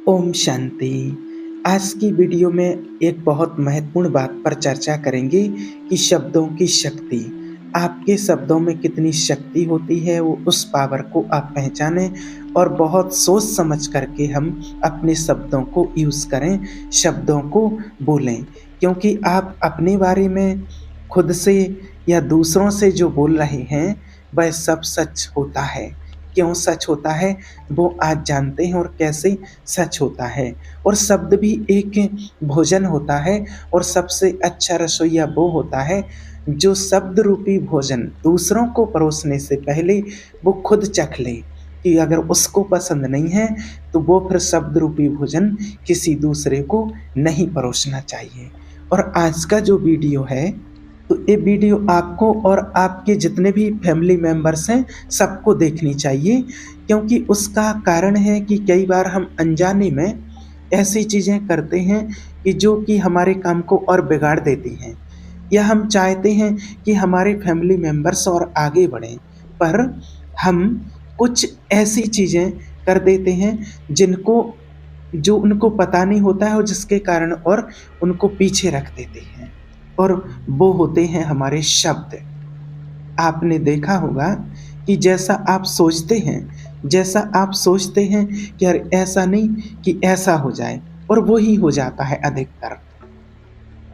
ओम शांति। आज की वीडियो में एक बहुत महत्वपूर्ण बात पर चर्चा करेंगे कि शब्दों की शक्ति। आपके शब्दों में कितनी शक्ति होती है, वो उस पावर को आप पहचानें और बहुत सोच समझ करके हम अपने शब्दों को यूज़ करें, शब्दों को बोलें। क्योंकि आप अपने बारे में खुद से या दूसरों से जो बोल रहे हैं, वह सब सच होता है। क्यों सच होता है, वो आज जानते हैं और कैसे सच होता है। और शब्द भी एक भोजन होता है और सबसे अच्छा रसोइया वो होता है जो शब्द रूपी भोजन दूसरों को परोसने से पहले वो खुद चख ले कि अगर उसको पसंद नहीं है तो वो फिर शब्द रूपी भोजन किसी दूसरे को नहीं परोसना चाहिए। और आज का जो वीडियो है, तो ये वीडियो आपको और आपके जितने भी फैमिली मेंबर्स हैं सबको देखनी चाहिए। क्योंकि उसका कारण है कि कई बार हम अनजाने में ऐसी चीज़ें करते हैं कि जो कि हमारे काम को और बिगाड़ देती हैं, या हम चाहते हैं कि हमारे फैमिली मेंबर्स और आगे बढ़ें, पर हम कुछ ऐसी चीज़ें कर देते हैं जिनको जो उनको पता नहीं होता है और जिसके कारण और उनको पीछे रख देते हैं। और वो होते हैं हमारे शब्द। आपने देखा होगा कि जैसा आप सोचते हैं कि यार ऐसा नहीं कि ऐसा हो जाए, और वो ही हो जाता है अधिकतर।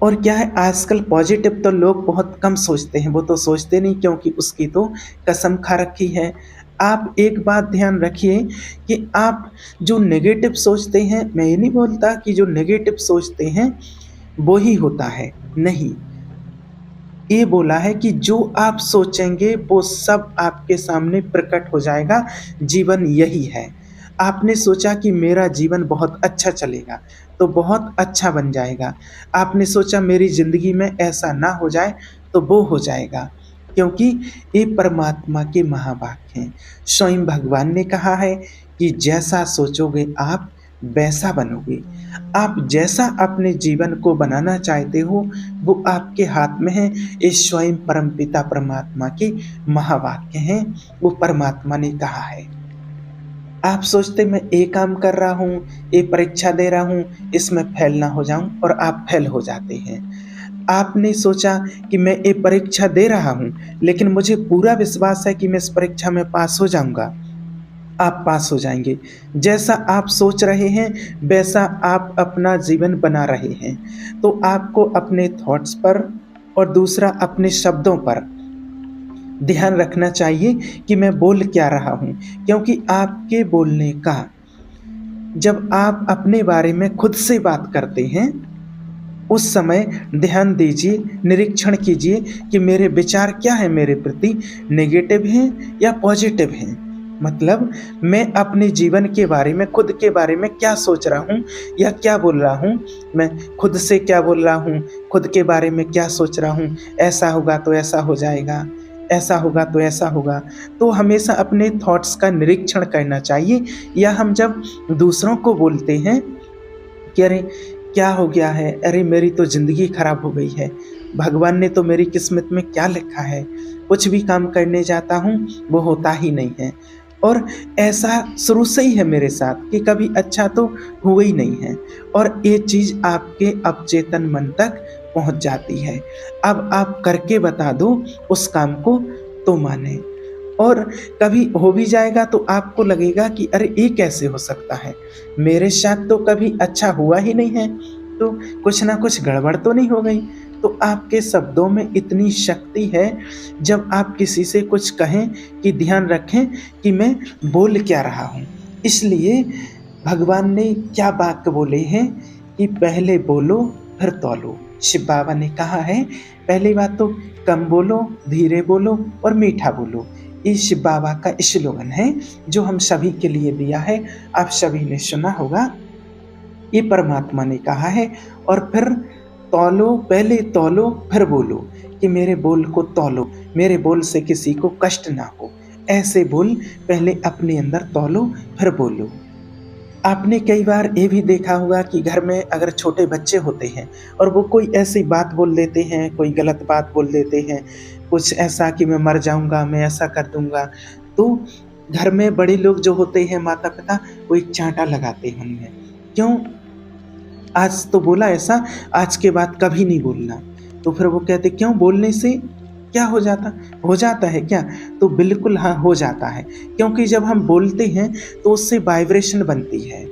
और क्या है, आजकल पॉजिटिव तो लोग बहुत कम सोचते हैं, वो तो सोचते नहीं क्योंकि उसकी तो कसम खा रखी है। आप एक बात ध्यान रखिए कि आप जो नेगेटिव सोचते हैं, मैं ये नहीं बोलता कि जो नेगेटिव सोचते हैं वो ही होता है, नहीं। ये बोला है कि जो आप सोचेंगे वो सब आपके सामने प्रकट हो जाएगा। जीवन यही है। आपने सोचा कि मेरा जीवन बहुत अच्छा चलेगा, तो बहुत अच्छा बन जाएगा। आपने सोचा मेरी ज़िंदगी में ऐसा ना हो जाए, तो वो हो जाएगा। क्योंकि ये परमात्मा के महावाक्य हैं। स्वयं भगवान ने कहा है कि जैसा सोचोगे आप, वैसा बनोगे। आप जैसा अपने जीवन को बनाना चाहते हो, वो आपके हाथ में है। ये स्वयं परमपिता परमात्मा के महावाक्य हैं, वो परमात्मा ने कहा है। आप सोचते मैं ये काम कर रहा हूँ, ये परीक्षा दे रहा हूँ, इसमें फेल ना हो जाऊँ, और आप फेल हो जाते हैं। आपने सोचा कि मैं ये परीक्षा दे रहा हूँ, लेकिन मुझे पूरा विश्वास है कि मैं इस परीक्षा में पास हो जाऊँगा, आप पास हो जाएँगे। जैसा आप सोच रहे हैं, वैसा आप अपना जीवन बना रहे हैं। तो आपको अपने थॉट्स पर और दूसरा अपने शब्दों पर ध्यान रखना चाहिए कि मैं बोल क्या रहा हूँ। क्योंकि आपके बोलने का, जब आप अपने बारे में खुद से बात करते हैं, उस समय ध्यान दीजिए, निरीक्षण कीजिए कि मेरे विचार क्या हैं मेरे प्रति, नेगेटिव हैं या पॉजिटिव हैं। मतलब मैं अपने जीवन के बारे में, खुद के बारे में क्या सोच रहा हूँ या क्या बोल रहा हूँ। मैं खुद से क्या बोल रहा हूँ, खुद के बारे में क्या सोच रहा हूँ, ऐसा होगा तो ऐसा हो जाएगा, ऐसा होगा तो ऐसा होगा। तो हमेशा अपने थॉट्स का निरीक्षण करना चाहिए। या हम जब दूसरों को बोलते हैं कि अरे क्या हो गया है, अरे मेरी तो ज़िंदगी खराब हो गई है, भगवान ने तो मेरी किस्मत में क्या लिखा है, कुछ भी काम करने जाता हूँ वो होता ही नहीं है, और ऐसा शुरू से ही है मेरे साथ कि कभी अच्छा तो हुआ ही नहीं है। और ये चीज़ आपके अवचेतन मन तक पहुँच जाती है। अब आप करके बता दो उस काम को, तो माने। और कभी हो भी जाएगा तो आपको लगेगा कि अरे ये कैसे हो सकता है, मेरे साथ तो कभी अच्छा हुआ ही नहीं है, तो कुछ ना कुछ गड़बड़ तो नहीं हो गई। तो आपके शब्दों में इतनी शक्ति है। जब आप किसी से कुछ कहें कि ध्यान रखें कि मैं बोल क्या रहा हूँ। इसलिए भगवान ने क्या वाक्य बोले हैं कि पहले बोलो फिर तौलो। शिव बाबा ने कहा है, पहली बात तो कम बोलो, धीरे बोलो और मीठा बोलो। ये शिव बाबा का स्लोगन है जो हम सभी के लिए दिया है। आप सभी ने सुना होगा, ये परमात्मा ने कहा है। और फिर तौलो, पहले तौलो फिर बोलो, कि मेरे बोल को तौलो, मेरे बोल से किसी को कष्ट ना हो। ऐसे बोल पहले अपने अंदर तौलो फिर बोलो। आपने कई बार ये भी देखा होगा कि घर में अगर छोटे बच्चे होते हैं और वो कोई ऐसी बात बोल देते हैं, कोई गलत बात बोल देते हैं, कुछ ऐसा कि मैं मर जाऊँगा, मैं ऐसा कर दूँगा, तो घर में बड़े लोग जो होते हैं, माता-पिता, वो एक चाँटा लगाते हैं उनमें क्यों आज तो बोला ऐसा, आज के बाद कभी नहीं बोलना। तो फिर वो कहते क्यों बोलने से क्या हो जाता है क्या? तो बिल्कुल हाँ, हो जाता है। क्योंकि जब हम बोलते हैं तो उससे वाइब्रेशन बनती है।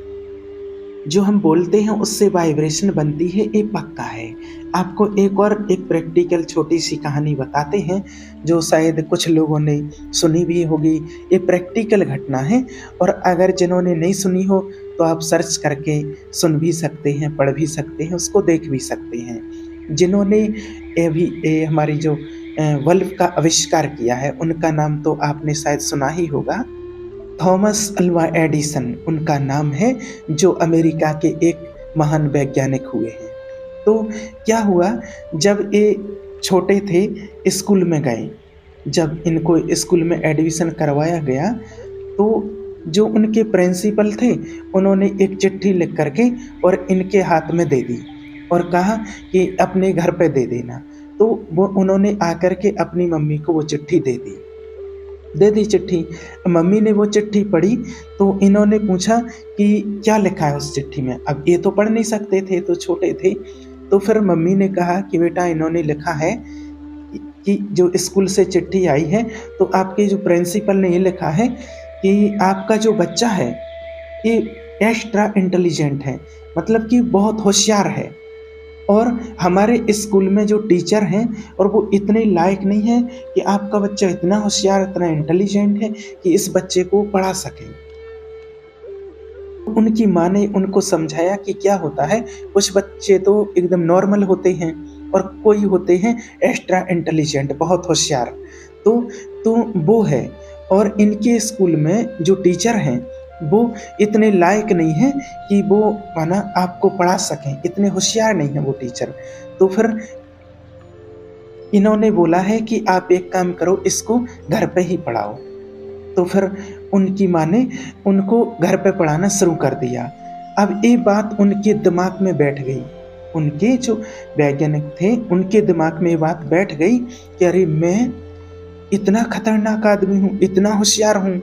जो हम बोलते हैं उससे वाइब्रेशन बनती है, ये पक्का है। आपको एक प्रैक्टिकल छोटी-सी कहानी बताते हैं, जो शायद कुछ लोगों ने सुनी भी होगी। ये प्रैक्टिकल घटना है और अगर जिन्होंने नहीं सुनी हो तो आप सर्च करके सुन भी सकते हैं, पढ़ भी सकते हैं, उसको देख भी सकते हैं। जिन्होंने ये हमारी जो बल्ब का आविष्कार किया है, उनका नाम तो आपने शायद सुना ही होगा। थॉमस अल्वा एडिसन उनका नाम है, जो अमेरिका के एक महान वैज्ञानिक हुए हैं। तो क्या हुआ, जब ये छोटे थे स्कूल में गए, जब इनको स्कूल में एडमिशन करवाया गया तो जो उनके प्रिंसिपल थे उन्होंने एक चिट्ठी लिख करके और इनके हाथ में दे दी और कहा कि अपने घर पे दे देना। तो वो उन्होंने आकर के अपनी मम्मी को वो चिट्ठी दे दी चिट्ठी। मम्मी ने वो चिट्ठी पढ़ी तो इन्होंने पूछा कि क्या लिखा है उस चिट्ठी में। अब ये तो पढ़ नहीं सकते थे, तो छोटे थे। तो फिर मम्मी ने कहा कि बेटा इन्होंने लिखा है कि जो स्कूल से चिट्ठी आई है तो आपके जो प्रिंसिपल ने ये लिखा है कि आपका जो बच्चा है ये एक्स्ट्रा इंटेलिजेंट है, मतलब कि बहुत होशियार है। और हमारे स्कूल में जो टीचर हैं और वो इतने लायक नहीं है कि आपका बच्चा इतना होशियार, इतना इंटेलिजेंट है कि इस बच्चे को पढ़ा सके। उनकी माँ ने उनको समझाया कि क्या होता है, कुछ बच्चे तो एकदम नॉर्मल होते हैं और कोई होते हैं एक्स्ट्रा इंटेलिजेंट, बहुत होशियार। तो तो वो है, और इनके स्कूल में जो टीचर हैं वो इतने लायक नहीं हैं कि वो माना आपको पढ़ा सकें, इतने होशियार नहीं हैं वो टीचर। तो फिर इन्होंने बोला है कि आप एक काम करो, इसको घर पे ही पढ़ाओ। तो फिर उनकी माँ ने उनको घर पे पढ़ाना शुरू कर दिया। अब ये बात उनके दिमाग में बैठ गई, उनके जो वैज्ञानिक थे उनके दिमाग में ये बात बैठ गई कि अरे मैं इतना खतरनाक आदमी हूँ, इतना होशियार हूँ।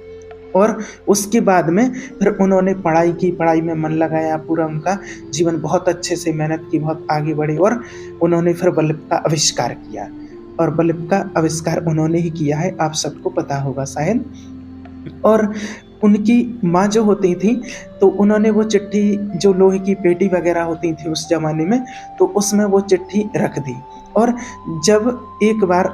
और उसके बाद में फिर उन्होंने पढ़ाई की, पढ़ाई में मन लगाया, पूरा उनका जीवन बहुत अच्छे से मेहनत की, बहुत आगे बढ़े और उन्होंने फिर बल्ब का आविष्कार किया। और बल्ब का आविष्कार उन्होंने ही किया है, आप सबको पता होगा शायद। और उनकी माँ जो होती थी तो उन्होंने वो चिट्ठी, जो लोहे की पेटी वगैरह होती थी उस ज़माने में, तो उसमें वो चिट्ठी रख दी। और जब एक बार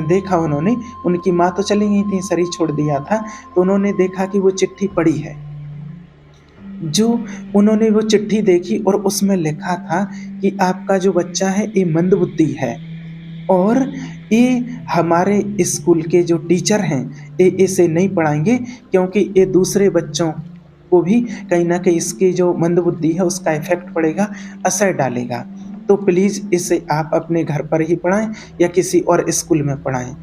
देखा उन्होंने, उनकी माँ तो चली गई थी, शरीर छोड़ दिया था, तो उन्होंने देखा कि वो चिट्ठी पड़ी है। जो उन्होंने वो चिट्ठी देखी और उसमें लिखा था कि आपका जो बच्चा है ये मंदबुद्धि है और ये हमारे स्कूल के जो टीचर हैं ये इसे नहीं पढ़ाएंगे, क्योंकि ये दूसरे बच्चों को भी कहीं ना कहीं इसकी जो मंदबुद्धि है उसका इफेक्ट पड़ेगा, असर डालेगा। तो प्लीज़ इसे आप अपने घर पर ही पढ़ाएं या किसी और स्कूल में पढ़ाएं।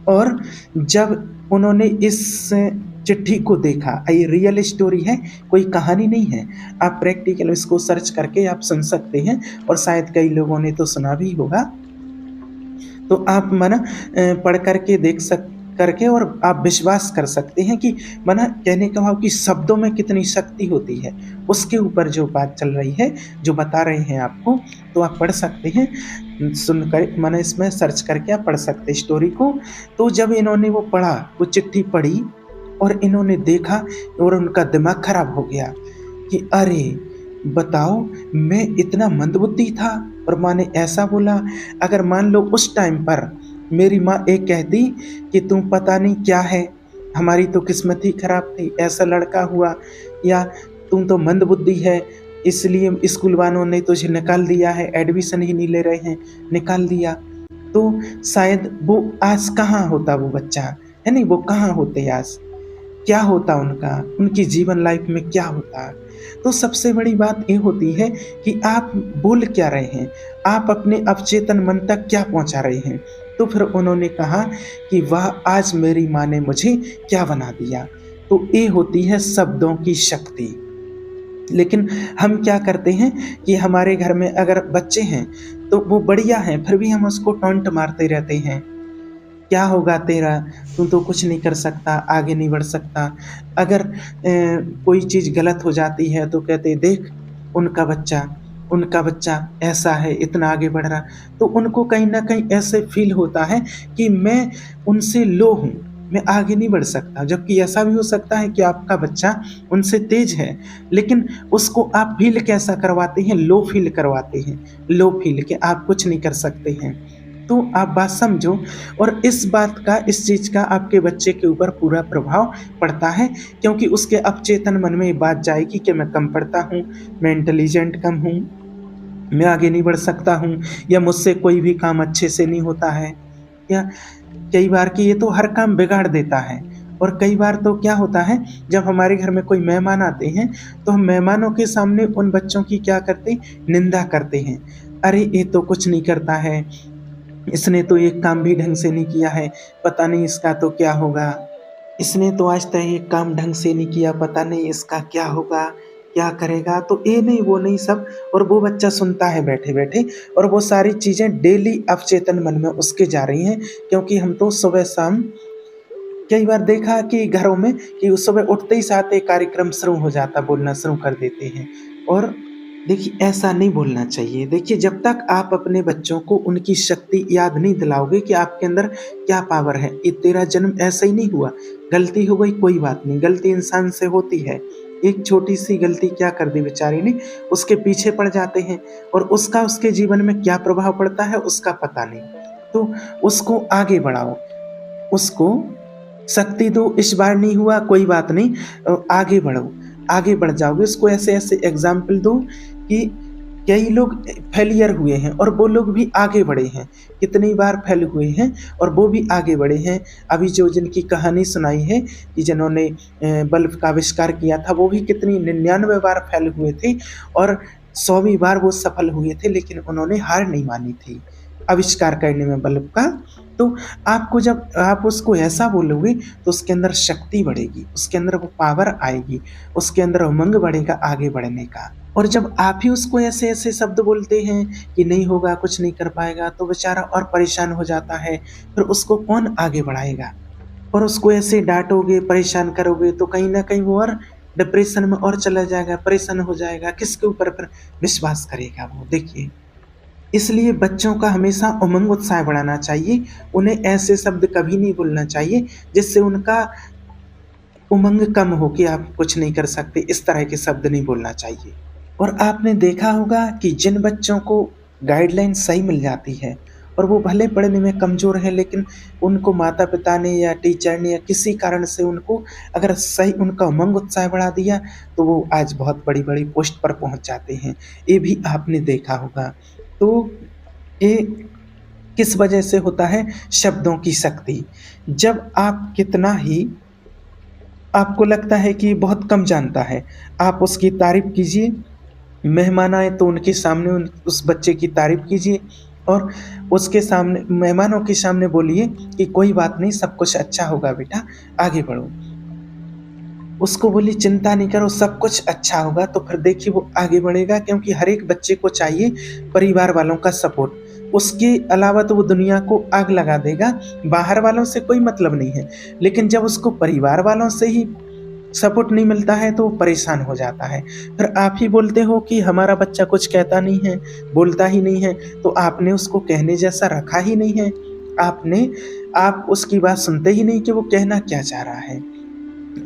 और जब उन्होंने इस चिट्ठी को देखा, ये रियल स्टोरी है, कोई कहानी नहीं है। आप प्रैक्टिकल इसको सर्च करके आप सुन सकते हैं और शायद कई लोगों ने तो सुना भी होगा। तो आप मना पढ़ करके देख सक करके और आप विश्वास कर सकते हैं कि मना कहने का भाव कि शब्दों में कितनी शक्ति होती है, उसके ऊपर जो बात चल रही है, जो बता रहे हैं आपको, तो आप पढ़ सकते हैं, सुनकर मना इसमें सर्च करके आप पढ़ सकते हैं स्टोरी को। तो जब इन्होंने वो पढ़ा, वो चिट्ठी पढ़ी और इन्होंने देखा और उनका दिमाग खराब हो गया कि अरे बताओ, मैं इतना मंदबुद्धि था और माँ ने ऐसा बोला। अगर मान लो उस टाइम पर मेरी माँ एक कहती कि तुम पता नहीं क्या है, हमारी तो किस्मत ही खराब थी, ऐसा लड़का हुआ, या तुम तो मंदबुद्धि है इसलिए स्कूल वालों ने तुझे निकाल दिया है, एडमिशन ही नहीं ले रहे हैं, निकाल दिया, तो शायद वो आज कहाँ होता वो बच्चा, है नहीं, वो कहाँ होते आज, क्या होता उनका, उनकी जीवन लाइफ में क्या होता। तो सबसे बड़ी बात ये होती है कि आप बोल क्या रहे हैं, आप अपने अवचेतन मन तक क्या पहुंचा रहे हैं। तो फिर उन्होंने कहा कि वाह, आज मेरी माँ ने मुझे क्या बना दिया। तो ये होती है शब्दों की शक्ति। लेकिन हम क्या करते हैं कि हमारे घर में अगर बच्चे हैं तो वो बढ़िया हैं, फिर भी हम उसको टॉन्ट मारते रहते हैं, क्या होगा तेरा, तू तो कुछ नहीं कर सकता, आगे नहीं बढ़ सकता। अगर कोई चीज़ गलत हो जाती है तो कहते देख, उनका बच्चा उनका बच्चा ऐसा है, इतना आगे बढ़ रहा, तो उनको कहीं न कहीं ऐसे फ़ील होता है कि मैं उनसे लो हूँ, मैं आगे नहीं बढ़ सकता। जबकि ऐसा भी हो सकता है कि आपका बच्चा उनसे तेज़ है, लेकिन उसको आप फ़ील कैसा करवाते हैं? लो फ़ील करवाते हैं, लो फ़ील कि आप कुछ नहीं कर सकते हैं। तो आप बात समझो, और इस चीज़ का आपके बच्चे के ऊपर पूरा प्रभाव पड़ता है, क्योंकि उसके अवचेतन मन में ये बात जाएगी कि मैं कम पढ़ता हूँ, मैं इंटेलिजेंट कम हूँ, मैं आगे नहीं बढ़ सकता हूँ, या मुझसे कोई भी काम अच्छे से नहीं होता है, या कई बार कि ये तो हर काम बिगाड़ देता है। और कई बार तो क्या होता है, जब हमारे घर में कोई मेहमान आते हैं, तो हम मेहमानों के सामने उन बच्चों की क्या करते हैं, निंदा करते हैं। अरे ये तो कुछ नहीं करता है, इसने तो एक काम भी ढंग से नहीं किया है, पता नहीं इसका तो क्या होगा। इसने तो आज तक एक काम ढंग से नहीं किया, पता नहीं इसका क्या होगा, क्या करेगा, तो ये नहीं, वो नहीं सब। और वो बच्चा सुनता है बैठे-बैठे, और वो सारी चीज़ें डेली अवचेतन मन में उसके जा रही हैं, क्योंकि हम तो सुबह-शाम कई बार देखा कि घरों में कि सुबह उठते ही साथ एक कार्यक्रम शुरू हो जाता, बोलना शुरू कर देते हैं। और देखिए, ऐसा नहीं बोलना चाहिए। देखिए, जब तक आप अपने बच्चों को उनकी शक्ति याद नहीं दिलाओगे कि आपके अंदर क्या पावर है, ये तेरा जन्म ऐसे ही नहीं हुआ, गलती हो गई कोई बात नहीं, गलती इंसान से होती है। एक छोटी-सी गलती क्या कर दी बेचारे ने, उसके पीछे पड़ जाते हैं, और उसका उसके जीवन में क्या प्रभाव पड़ता है उसका पता नहीं। तो उसको आगे बढ़ाओ, उसको शक्ति दो, इस बार नहीं हुआ कोई बात नहीं, आगे बढ़ो, आगे बढ़ जाओगे। उसको ऐसे-ऐसे एग्ज़ाम्पल दो कि कई लोग फेलियर हुए हैं और वो लोग भी आगे बढ़े हैं। कितनी बार फेल हुए हैं और वो भी आगे बढ़े हैं। अभी जो जिनकी कहानी सुनाई है कि जिन्होंने बल्ब का आविष्कार किया था, वो भी कितनी 99 बार फेल हुए थे, और 100वीं बार वो सफल हुए थे, लेकिन उन्होंने हार नहीं मानी थी आविष्कार करने में बल्ब का। तो आपको जब आप उसको ऐसा बोलोगे, तो उसके अंदर शक्ति बढ़ेगी, उसके अंदर वो पावर आएगी, उसके अंदर उमंग बढ़ेगा आगे बढ़ने का। और जब आप ही उसको ऐसे-ऐसे शब्द बोलते हैं कि नहीं होगा, कुछ नहीं कर पाएगा, तो बेचारा और परेशान हो जाता है, फिर उसको कौन आगे बढ़ाएगा? और उसको ऐसे डाँटोगे, परेशान करोगे, तो कहीं न कहीं वो और डिप्रेशन में और चला जाएगा, परेशान हो जाएगा, किसके ऊपर फिर विश्वास करेगा वो? देखिए, इसलिए बच्चों का हमेशा उमंग उत्साह बढ़ाना चाहिए, उन्हें ऐसे शब्द कभी नहीं बोलना चाहिए जिससे उनका उमंग कम हो कि आप कुछ नहीं कर सकते, इस तरह के शब्द नहीं बोलना चाहिए। और आपने देखा होगा कि जिन बच्चों को गाइडलाइन सही मिल जाती है, और वो भले पढ़ने में कमज़ोर हैं, लेकिन उनको माता-पिता ने या टीचर ने या किसी कारण से उनको अगर सही उनका उमंग उत्साह बढ़ा दिया, तो वो आज बहुत बड़ी-बड़ी पोस्ट पर पहुँच जाते हैं। ये भी आपने देखा होगा। तो ये किस वजह से होता है? शब्दों की शक्ति। जब आप कितना ही आपको लगता है कि बहुत कम जानता है, आप उसकी तारीफ़ कीजिए, मेहमान आए तो उनके सामने उस बच्चे की तारीफ़ कीजिए, और उसके सामने मेहमानों के सामने बोलिए कि कोई बात नहीं, सब कुछ अच्छा होगा बेटा, आगे बढ़ो। उसको बोलिए चिंता नहीं करो, सब कुछ अच्छा होगा, तो फिर देखिए वो आगे बढ़ेगा, क्योंकि हर एक बच्चे को चाहिए परिवार वालों का सपोर्ट। उसके अलावा तो वो दुनिया को आग लगा देगा, बाहर वालों से कोई मतलब नहीं है। लेकिन जब उसको परिवार वालों से ही सपोर्ट नहीं मिलता है, तो वो परेशान हो जाता है। फिर आप ही बोलते हो कि हमारा बच्चा कुछ कहता नहीं है, बोलता ही नहीं है, तो आपने उसको कहने जैसा रखा ही नहीं है। आप उसकी बात सुनते ही नहीं कि वो कहना क्या चाह रहा है।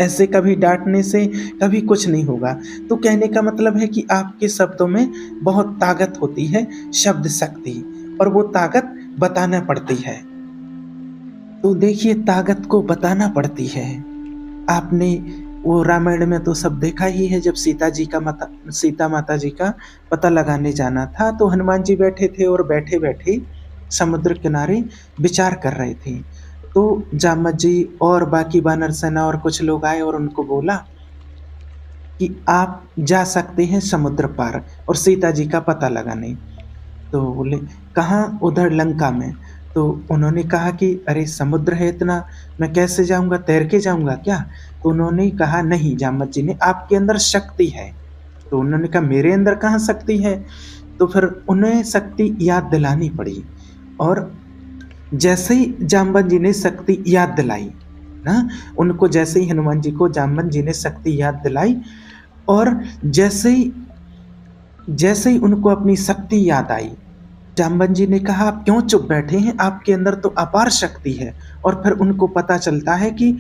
ऐसे कभी डाँटने से कभी कुछ नहीं होगा। तो कहने का मतलब है कि आपके शब्दों में बहुत ताकत होती है, शब्द शक्ति, और वो ताकत बताना पड़ती है। तो देखिए, ताकत को बताना पड़ती है। आपने वो रामायण में तो सब देखा ही है, जब सीता माता जी का पता लगाने जाना था, तो हनुमान जी बैठे थे, और बैठे-बैठे समुद्र किनारे विचार कर रहे थे। तो जामवंत जी और बाकी वानर सेना और कुछ लोग आए और उनको बोला कि आप जा सकते हैं समुद्र पार और सीता जी का पता लगाने। तो बोले, कहाँ? उधर लंका में। तो उन्होंने कहा कि अरे समुद्र है इतना, मैं कैसे जाऊँगा, तैर के जाऊँगा क्या? तो उन्होंने कहा, नहीं जामवंत जी ने, आपके अंदर शक्ति है। तो उन्होंने कहा, मेरे अंदर कहाँ शक्ति है? तो फिर उन्हें शक्ति याद दिलानी पड़ी, और जैसे ही जामवंत जी ने शक्ति याद दिलाई ना, उनको जैसे ही हनुमान जी को जामवंत जी ने शक्ति याद दिलाई, और जैसे ही जैसे ही उनको अपनी शक्ति याद आई, जाम्बन जी ने कहा, आप क्यों चुप बैठे हैं? आपके अंदर तो अपार शक्ति है। और फिर उनको पता चलता है कि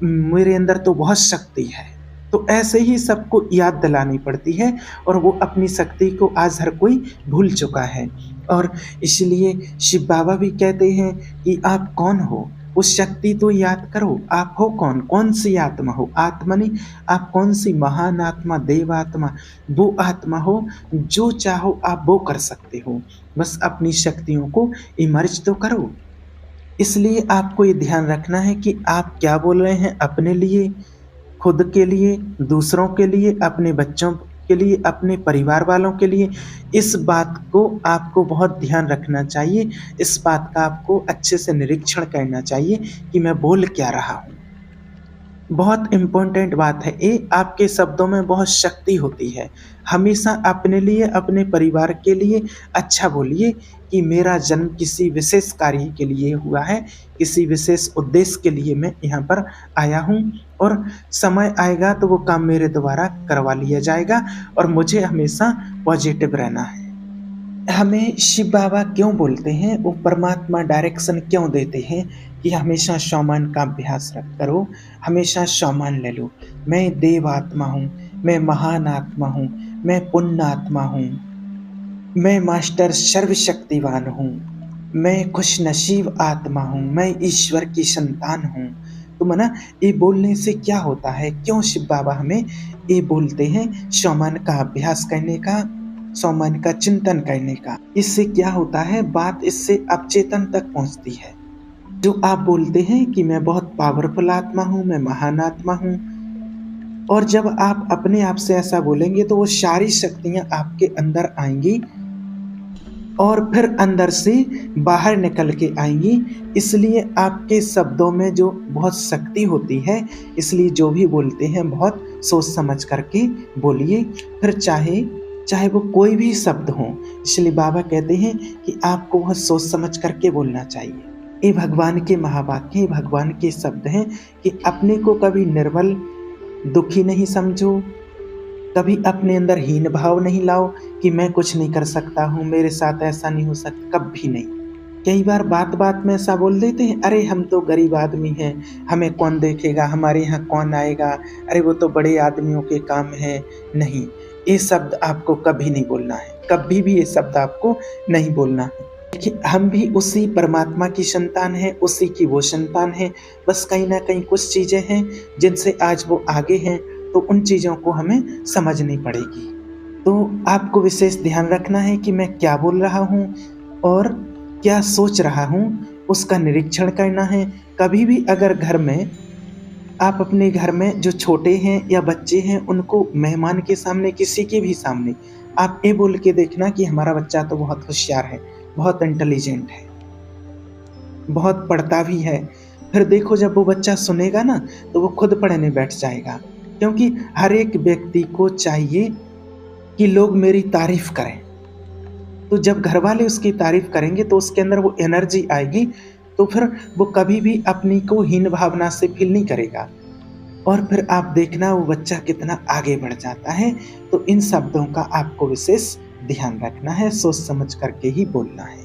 मेरे अंदर तो बहुत शक्ति है। तो ऐसे ही सबको याद दिलानी पड़ती है और वो अपनी शक्ति को आज हर कोई भूल चुका है। और इसलिए शिव बाबा भी कहते हैं कि आप कौन हो? उस शक्ति तो याद करो, आप हो कौन? कौन-सी आत्मा हो? आत्मा नहीं, आप कौन-सी महान आत्मा, देव आत्मा, वो आत्मा हो जो चाहो आप वो कर सकते हो। बस अपनी शक्तियों को इमर्ज तो करो। इसलिए आपको ये ध्यान रखना है कि आप क्या बोल रहे हैं अपने लिए, खुद के लिए, दूसरों के लिए, अपने बच्चों के लिए, अपने परिवार वालों के लिए। इस बात को आपको बहुत ध्यान रखना चाहिए। इस बात का आपको अच्छे से निरीक्षण करना चाहिए कि मैं बोल क्या रहा हूँ। बहुत इम्पोर्टेंट बात है ये, आपके शब्दों में बहुत शक्ति होती है। हमेशा अपने लिए, अपने परिवार के लिए अच्छा बोलिए कि मेरा जन्म किसी विशेष कार्य के लिए हुआ है, किसी विशेष उद्देश्य के लिए मैं यहाँ पर आया हूँ और समय आएगा तो वो काम मेरे द्वारा करवा लिया जाएगा और मुझे हमेशा पॉजिटिव रहना है। हमें शिव बाबा क्यों बोलते हैं, वो परमात्मा डायरेक्शन क्यों देते हैं कि हमेशा शॉमान का अभ्यास करो, हमेशा शॉमान ले लो। मैं देव आत्मा हूँ, मैं महान आत्मा हूँ, मैं पुण्य आत्मा हूँ, मैं मास्टर सर्वशक्तिवान हूँ, मैं खुशनसीब आत्मा हूँ, मैं ईश्वर की संतान हूँ। तो मना ये बोलने से क्या होता है, क्यों शिव बाबा हमें ये बोलते हैं शॉमान का अभ्यास करने का, शॉमान का चिंतन करने का। इससे क्या होता है, बात इससे अवचेतन तक पहुंचती है। जो आप बोलते हैं कि मैं बहुत पावरफुल आत्मा हूँ, मैं महान आत्मा हूँ, और जब आप अपने आप से ऐसा बोलेंगे तो वो सारी शक्तियाँ आपके अंदर आएँगी और फिर अंदर से बाहर निकल के आएँगी। इसलिए आपके शब्दों में जो बहुत शक्ति होती है, इसलिए जो भी बोलते हैं बहुत सोच समझ करके बोलिए, फिर चाहे चाहे वो कोई भी शब्द हो। इसलिए बाबा कहते हैं कि आपको बहुत सोच समझ करके बोलना चाहिए। ये भगवान के महावाक्य, ये भगवान के शब्द हैं कि अपने को कभी निर्बल, दुखी नहीं समझो, कभी अपने अंदर हीन भाव नहीं लाओ कि मैं कुछ नहीं कर सकता हूँ, मेरे साथ ऐसा नहीं हो सकता, कभी नहीं। कई बार बात-बात में ऐसा बोल देते हैं, अरे हम तो गरीब आदमी हैं, हमें कौन देखेगा, हमारे यहाँ कौन आएगा, अरे वो तो बड़े आदमियों के काम है। नहीं, ये शब्द आपको कभी नहीं बोलना है, कभी भी ये शब्द आपको नहीं बोलना है। देखिए, हम भी उसी परमात्मा की संतान हैं, उसी की वो संतान हैं। बस कहीं न कहीं कुछ चीज़ें हैं जिनसे आज वो आगे हैं, तो उन चीज़ों को हमें समझनी पड़ेगी। तो आपको विशेष ध्यान रखना है कि मैं क्या बोल रहा हूँ और क्या सोच रहा हूँ, उसका निरीक्षण करना है। कभी भी अगर घर में आप अपने घर में जो छोटे हैं या बच्चे हैं, उनको मेहमान के सामने, किसी के भी सामने आप ये बोल के देखना कि हमारा बच्चा तो बहुत होशियार है, बहुत इंटेलिजेंट है, बहुत पढ़ता भी है। फिर देखो जब वो बच्चा सुनेगा ना तो वो खुद पढ़ने बैठ जाएगा, क्योंकि हर एक व्यक्ति को चाहिए कि लोग मेरी तारीफ करें। तो जब घर वाले उसकी तारीफ करेंगे तो उसके अंदर वो एनर्जी आएगी, तो फिर वो कभी भी अपनी को हीन भावना से फील नहीं करेगा और फिर आप देखना वो बच्चा कितना आगे बढ़ जाता है। तो इन शब्दों का आपको विशेष ध्यान रखना है, सोच समझ करके ही बोलना है।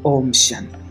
ओम शांति।